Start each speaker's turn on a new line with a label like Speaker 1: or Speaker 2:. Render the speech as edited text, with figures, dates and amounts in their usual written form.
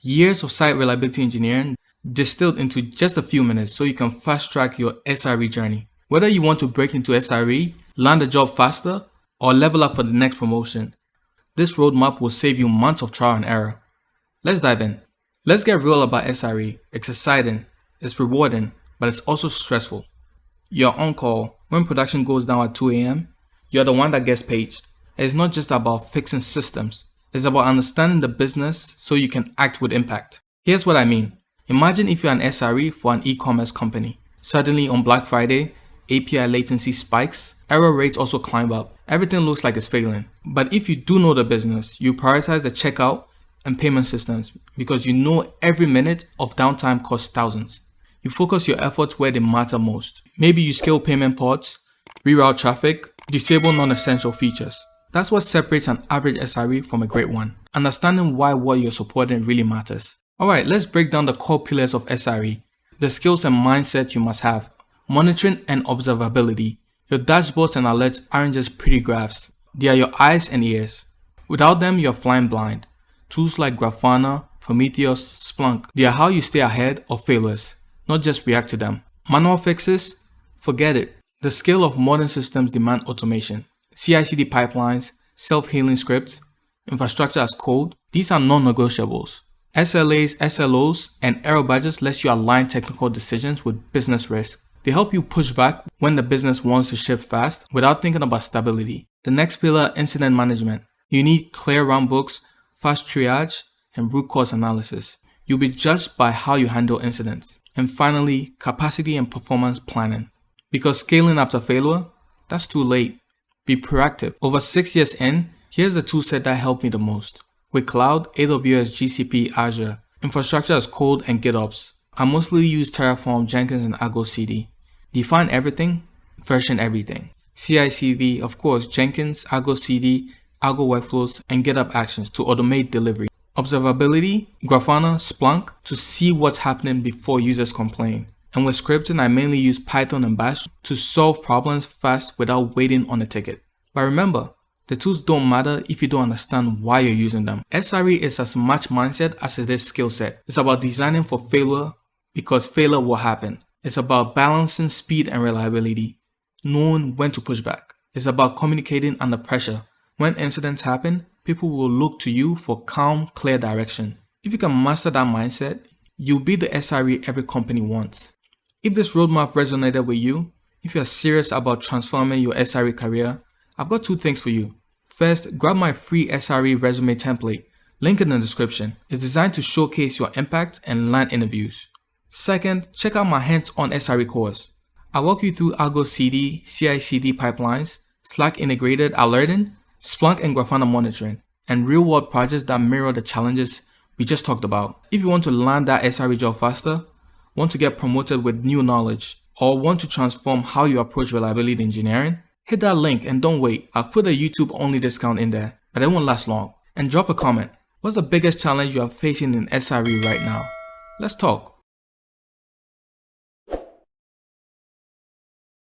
Speaker 1: Years of site reliability engineering distilled into just a few minutes so you can fast track your SRE journey. Whether you want to break into SRE, land a job faster, or level up for the next promotion, this roadmap will save you months of trial and error. Let's dive in. Let's get real about SRE. It's exciting, it's rewarding, but it's also stressful. You're on call. When production goes down at 2 a.m., you're the one that gets paged. It's not just about fixing systems. It's about understanding the business so you can act with impact. Here's what I mean. Imagine if you're an SRE for an e-commerce company. Suddenly on Black Friday, API latency spikes, error rates also climb up. Everything looks like it's failing. But if you do know the business, you prioritize the checkout and payment systems because you know every minute of downtime costs thousands. You focus your efforts where they matter most. Maybe you scale payment ports, reroute traffic, disable non-essential features. That's what separates an average SRE from a great one. Understanding why what you're supporting really matters. Alright, let's break down the core pillars of SRE. The skills and mindset you must have. Monitoring and observability. Your dashboards and alerts aren't just pretty graphs. They are your eyes and ears. Without them, you're flying blind. Tools like Grafana, Prometheus, Splunk, they are how you stay ahead of failures, not just react to them. Manual fixes? Forget it. The scale of modern systems demand automation. CI/CD pipelines, self-healing scripts, infrastructure as code, these are non-negotiables. SLAs, SLOs, and error badges let you align technical decisions with business risk. They help you push back when the business wants to shift fast without thinking about stability. The next pillar, incident management. You need clear runbooks, fast triage, and root cause analysis. You'll be judged by how you handle incidents. And finally, capacity and performance planning. Because scaling after failure, that's too late. Be proactive. Over 6 years in, here's the toolset that helped me the most. With cloud, AWS, GCP, Azure, infrastructure as code, and GitOps, I mostly use Terraform, Jenkins, and Argo CD. Define everything, version everything. CI/CD, of course, Jenkins, Argo CD, Argo workflows, and GitHub actions to automate delivery. Observability, Grafana, Splunk to see what's happening before users complain. And with scripting, I mainly use Python and Bash to solve problems fast without waiting on a ticket. But remember, the tools don't matter if you don't understand why you're using them. SRE is as much mindset as it is skill set. It's about designing for failure because failure will happen. It's about balancing speed and reliability, knowing when to push back. It's about communicating under pressure. When incidents happen, people will look to you for calm, clear direction. If you can master that mindset, you'll be the SRE every company wants. If this roadmap resonated with you, if you're serious about transforming your SRE career, I've got 2 things for you. First, grab my free SRE resume template, link in the description. It's designed to showcase your impact and land interviews. Second, check out my hands-on SRE course. I walk you through Argo CD, CI/CD pipelines, Slack integrated alerting, Splunk and Grafana monitoring, and real-world projects that mirror the challenges we just talked about. If you want to land that SRE job faster, want to get promoted with new knowledge, or want to transform how you approach reliability engineering, hit that link and don't wait. I've put a YouTube only discount in there, but it won't last long. And drop a comment. What's the biggest challenge you are facing in SRE right now? Let's talk.